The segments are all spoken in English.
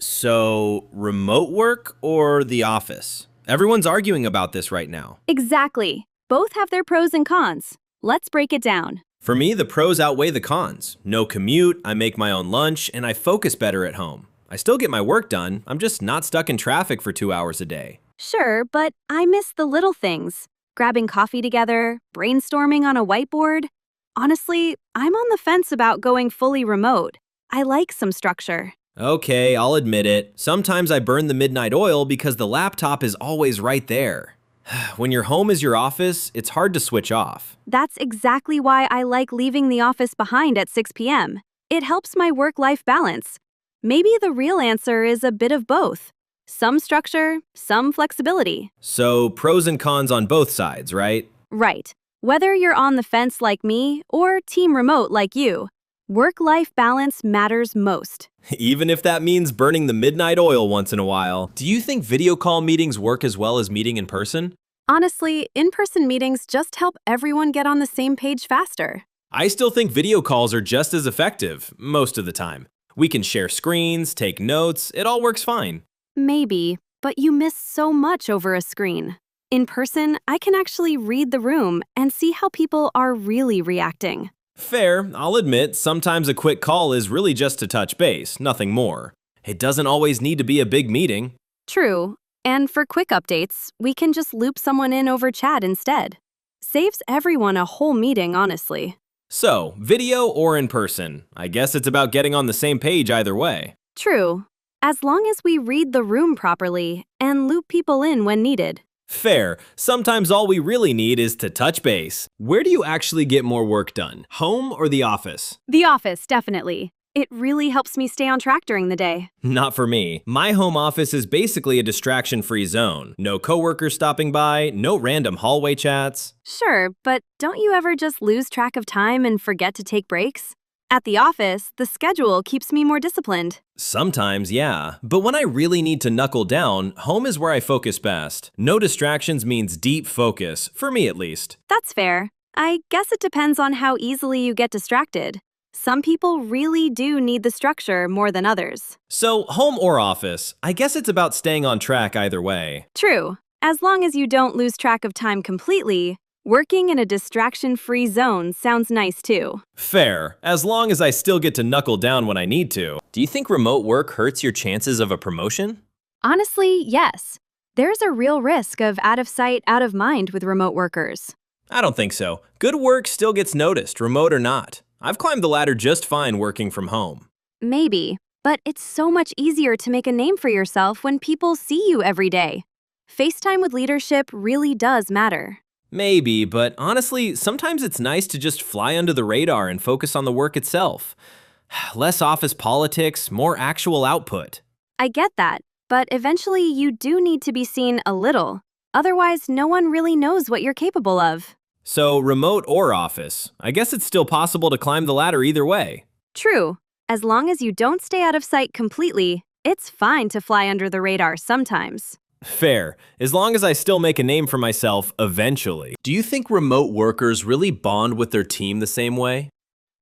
So, remote work or the office? Everyone's arguing about this right now. Exactly. Both have their pros and cons. Let's break it down. For me, the pros outweigh the cons. No commute, I make my own lunch, and I focus better at home. I still get my work done, I'm just not stuck in traffic for 2 hours a day. Sure, but I miss the little things. Grabbing coffee together, brainstorming on a whiteboard. Honestly, I'm on the fence about going fully remote. I like some structure. Okay, I'll admit it. Sometimes I burn the midnight oil because the laptop is always right there. When your home is your office, it's hard to switch off. That's exactly why I like leaving the office behind at 6 p.m. It helps my work-life balance. Maybe the real answer is a bit of both. Some structure, some flexibility. So, pros and cons on both sides, right? Right. Whether you're on the fence like me or team remote like you, work-life balance matters most. Even if that means burning the midnight oil once in a while. Do you think video call meetings work as well as meeting in person? Honestly, in-person meetings just help everyone get on the same page faster. I still think video calls are just as effective, most of the time. We can share screens, take notes, it all works fine. Maybe, but you miss so much over a screen. In person, I can actually read the room and see how people are really reacting. Fair, I'll admit, sometimes a quick call is really just to touch base, nothing more. It doesn't always need to be a big meeting. True, and for quick updates, we can just loop someone in over chat instead. Saves everyone a whole meeting, honestly. So, video or in person? I guess it's about getting on the same page either way. True, as long as we read the room properly and loop people in when needed. Fair. Sometimes all we really need is to touch base. Where do you actually get more work done? Home or the office? The office, definitely. It really helps me stay on track during the day. Not for me. My home office is basically a distraction-free zone. No coworkers stopping by, no random hallway chats. Sure, but don't you ever just lose track of time and forget to take breaks? At the office, the schedule keeps me more disciplined. Sometimes, yeah. But when I really need to knuckle down, home is where I focus best. No distractions means deep focus, for me at least. That's fair. I guess it depends on how easily you get distracted. Some people really do need the structure more than others. So, home or office, I guess it's about staying on track either way. True. As long as you don't lose track of time completely, working in a distraction-free zone sounds nice too. Fair, as long as I still get to knuckle down when I need to. Do you think remote work hurts your chances of a promotion? Honestly, yes. There's a real risk of out of sight, out of mind with remote workers. I don't think so. Good work still gets noticed, remote or not. I've climbed the ladder just fine working from home. Maybe, but it's so much easier to make a name for yourself when people see you every day. FaceTime with leadership really does matter. Maybe, but honestly, sometimes it's nice to just fly under the radar and focus on the work itself. Less office politics, more actual output. I get that, but eventually you do need to be seen a little. Otherwise, no one really knows what you're capable of. So, remote or office, I guess it's still possible to climb the ladder either way. True. As long as you don't stay out of sight completely, it's fine to fly under the radar sometimes. Fair, as long as I still make a name for myself eventually. Do you think remote workers really bond with their team the same way?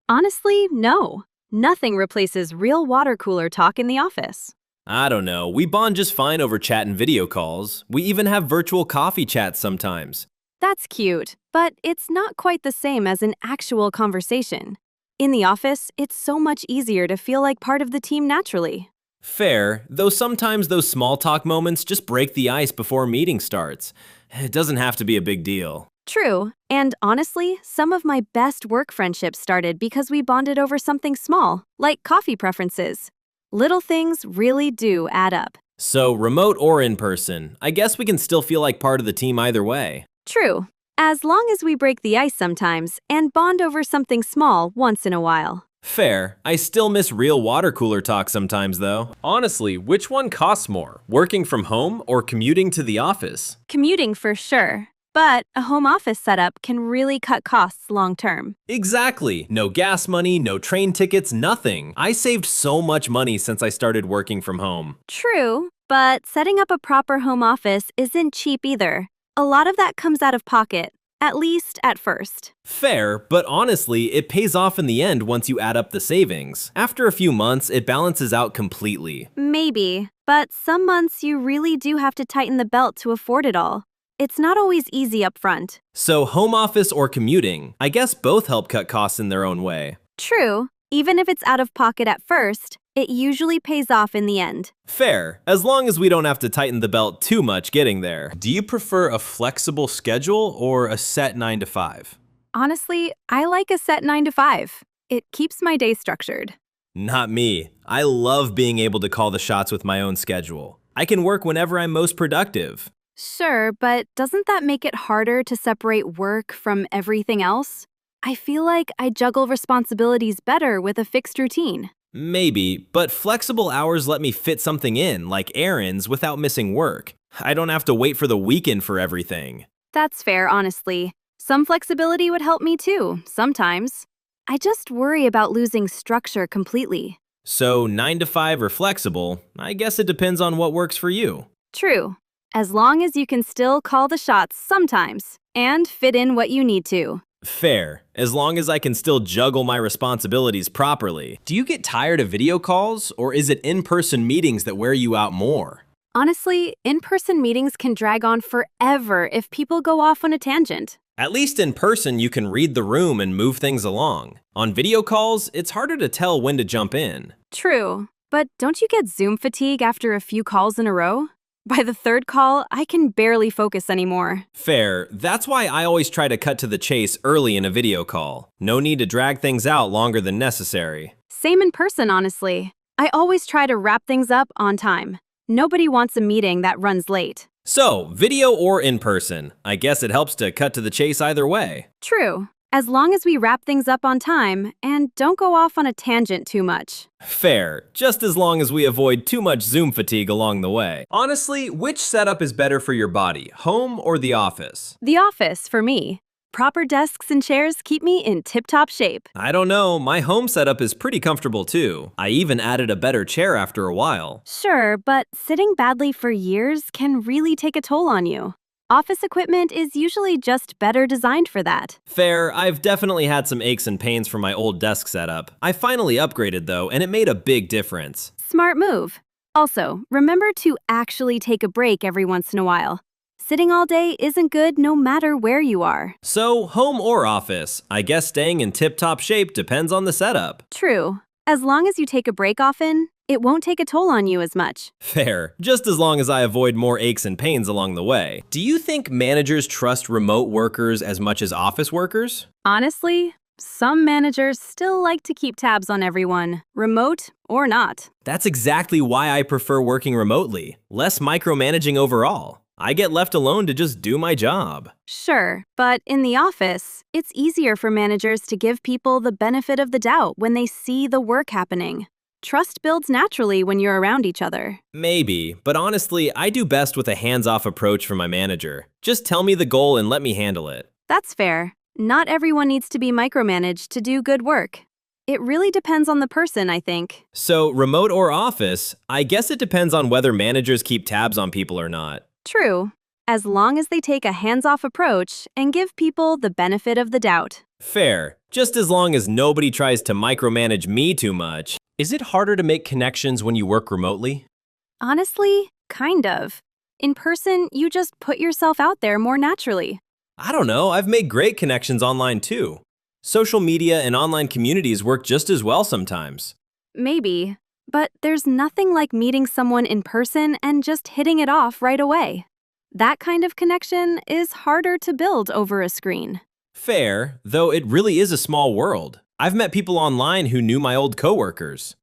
Honestly, no. Nothing replaces real water cooler talk in the office. I don't know, we bond just fine over chat and video calls. We even have virtual coffee chats sometimes. That's cute, but it's not quite the same as an actual conversation. In the office, it's so much easier to feel like part of the team naturally. Fair, though sometimes those small talk moments just break the ice before a meeting starts. It doesn't have to be a big deal. True, and honestly, some of my best work friendships started because we bonded over something small, like coffee preferences. Little things really do add up. So, remote or in person, I guess we can still feel like part of the team either way. True, as long as we break the ice sometimes and bond over something small once in a while. Fair. I still miss real water cooler talk sometimes, though. Honestly, which one costs more? Working from home or commuting to the office? Commuting for sure, but a home office setup can really cut costs long term. Exactly. No gas money, no train tickets, nothing. I saved so much money since I started working from home. True, but setting up a proper home office isn't cheap either. A lot of that comes out of pocket. at least at first. Fair, but honestly, it pays off in the end once you add up the savings. After a few months, it balances out completely. Maybe, but some months you really do have to tighten the belt to afford it all. It's not always easy up front. So, home office or commuting, I guess both help cut costs in their own way. True, even if it's out of pocket at first, it usually pays off in the end. Fair, as long as we don't have to tighten the belt too much getting there. Do you prefer a flexible schedule or a set 9 to 5? Honestly, I like a set 9 to 5. It keeps my day structured. Not me. I love being able to call the shots with my own schedule. I can work whenever I'm most productive. Sure, but doesn't that make it harder to separate work from everything else? I feel like I juggle responsibilities better with a fixed routine. Maybe, but flexible hours let me fit something in, like errands, without missing work. I don't have to wait for the weekend for everything. That's fair, honestly. Some flexibility would help me too, sometimes. I just worry about losing structure completely. So 9 to 5 or flexible, I guess it depends on what works for you. True. As long as you can still call the shots sometimes and fit in what you need to. Fair, as long as I can still juggle my responsibilities properly. Do you get tired of video calls, or is it in-person meetings that wear you out more? Honestly, in-person meetings can drag on forever if people go off on a tangent. At least in person, you can read the room and move things along. On video calls, it's harder to tell when to jump in. True, but don't you get Zoom fatigue after a few calls in a row? By the third call, I can barely focus anymore. Fair, that's why I always try to cut to the chase early in a video call. No need to drag things out longer than necessary. Same in person, honestly. I always try to wrap things up on time. Nobody wants a meeting that runs late. So, video or in person, I guess it helps to cut to the chase either way. True, as long as we wrap things up on time and don't go off on a tangent too much. Fair, just as long as we avoid too much Zoom fatigue along the way. Honestly, which setup is better for your body, home or the office? The office, for me. Proper desks and chairs keep me in tip-top shape. I don't know, my home setup is pretty comfortable too. I even added a better chair after a while. Sure, but sitting badly for years can really take a toll on you. Office equipment is usually just better designed for that. Fair, I've definitely had some aches and pains from my old desk setup. I finally upgraded though, and it made a big difference. Smart move. Also, remember to actually take a break every once in a while. Sitting all day isn't good no matter where you are. So, home or office, I guess staying in tip-top shape depends on the setup. True. As long as you take a break often, it won't take a toll on you as much. Fair, just as long as I avoid more aches and pains along the way. Do you think managers trust remote workers as much as office workers? Honestly, some managers still like to keep tabs on everyone, remote or not. That's exactly why I prefer working remotely. Less micromanaging overall. I get left alone to just do my job. Sure, but in the office, it's easier for managers to give people the benefit of the doubt when they see the work happening. Trust builds naturally when you're around each other. Maybe, but honestly, I do best with a hands-off approach from my manager. Just tell me the goal and let me handle it. That's fair. Not everyone needs to be micromanaged to do good work. It really depends on the person, I think. So, remote or office, I guess it depends on whether managers keep tabs on people or not. True, as long as they take a hands-off approach and give people the benefit of the doubt. Fair, just as long as nobody tries to micromanage me too much. Is it harder to make connections when you work remotely? Honestly, kind of. In person, you just put yourself out there more naturally. I don't know, I've made great connections online too. Social media and online communities work just as well sometimes. Maybe, but there's nothing like meeting someone in person and just hitting it off right away. That kind of connection is harder to build over a screen. Fair, though it really is a small world. I've met people online who knew my old coworkers.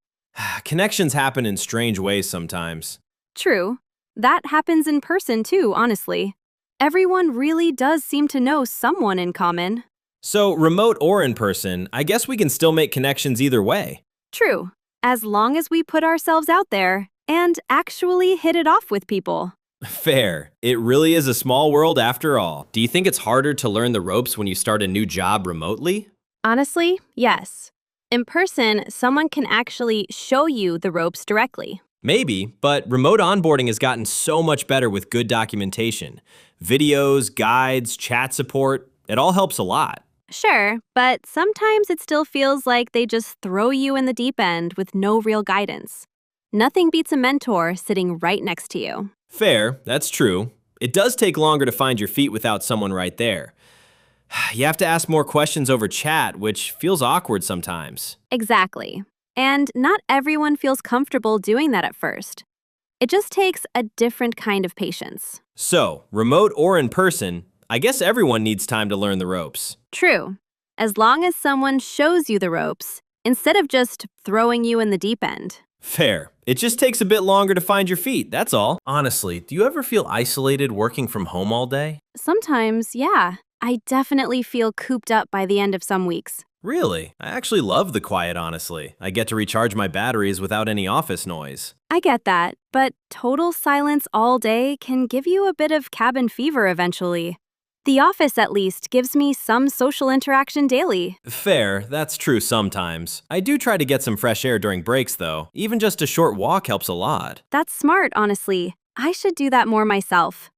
Connections happen in strange ways sometimes. True. That happens in person too, honestly. Everyone really does seem to know someone in common. So, remote or in person, I guess we can still make connections either way. True. As long as we put ourselves out there and actually hit it off with people. Fair. It really is a small world after all. Do you think it's harder to learn the ropes when you start a new job remotely? Honestly, yes. In person, someone can actually show you the ropes directly. Maybe, but remote onboarding has gotten so much better with good documentation. Videos, guides, chat support. It all helps a lot. Sure, but sometimes it still feels like they just throw you in the deep end with no real guidance. Nothing beats a mentor sitting right next to you. Fair, that's true. It does take longer to find your feet without someone right there. You have to ask more questions over chat, which feels awkward sometimes. Exactly. And not everyone feels comfortable doing that at first. It just takes a different kind of patience. So, remote or in person, I guess everyone needs time to learn the ropes. True. As long as someone shows you the ropes, instead of just throwing you in the deep end. Fair. It just takes a bit longer to find your feet, that's all. Honestly, do you ever feel isolated working from home all day? Sometimes, yeah. I definitely feel cooped up by the end of some weeks. Really? I actually love the quiet, honestly. I get to recharge my batteries without any office noise. I get that, but total silence all day can give you a bit of cabin fever eventually. The office, at least, gives me some social interaction daily. Fair, that's true sometimes. I do try to get some fresh air during breaks, though. Even just a short walk helps a lot. That's smart, honestly. I should do that more myself.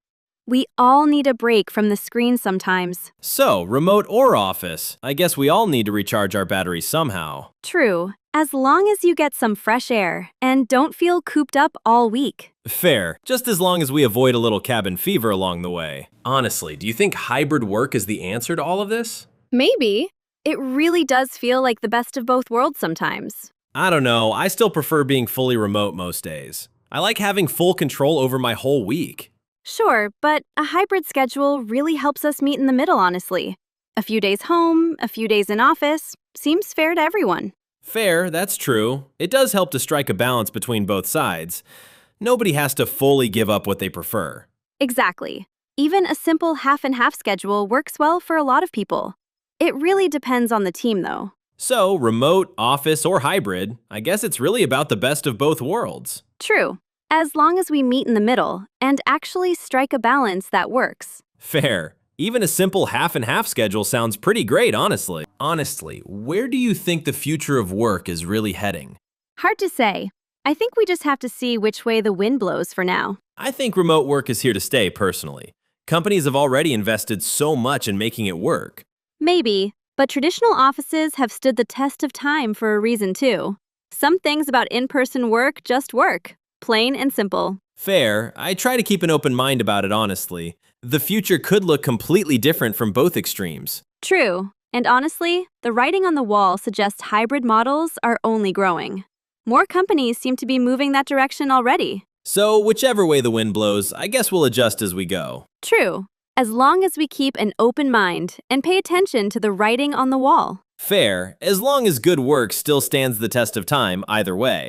We all need a break from the screen sometimes. So, remote or office, I guess we all need to recharge our batteries somehow. True, as long as you get some fresh air and don't feel cooped up all week. Fair, just as long as we avoid a little cabin fever along the way. Honestly, do you think hybrid work is the answer to all of this? Maybe. It really does feel like the best of both worlds sometimes. I don't know, I still prefer being fully remote most days. I like having full control over my whole week. Sure, but a hybrid schedule really helps us meet in the middle, honestly. A few days home, a few days in office, seems fair to everyone. Fair, that's true. It does help to strike a balance between both sides. Nobody has to fully give up what they prefer. Exactly. Even a simple half and half schedule works well for a lot of people. It really depends on the team, though. So, remote, office, or hybrid, I guess it's really about the best of both worlds. True, as long as we meet in the middle and actually strike a balance that works. Fair. Even a simple half and half schedule sounds pretty great, honestly. Honestly, where do you think the future of work is really heading? Hard to say. I think we just have to see which way the wind blows for now. I think remote work is here to stay, personally. Companies have already invested so much in making it work. Maybe, but traditional offices have stood the test of time for a reason too. Some things about in-person work just work. Plain and simple. Fair. I try to keep an open mind about it, honestly. The future could look completely different from both extremes. True. And honestly, the writing on the wall suggests hybrid models are only growing. More companies seem to be moving that direction already. So, whichever way the wind blows, I guess we'll adjust as we go. True. As long as we keep an open mind and pay attention to the writing on the wall. Fair, as long as good work still stands the test of time either way.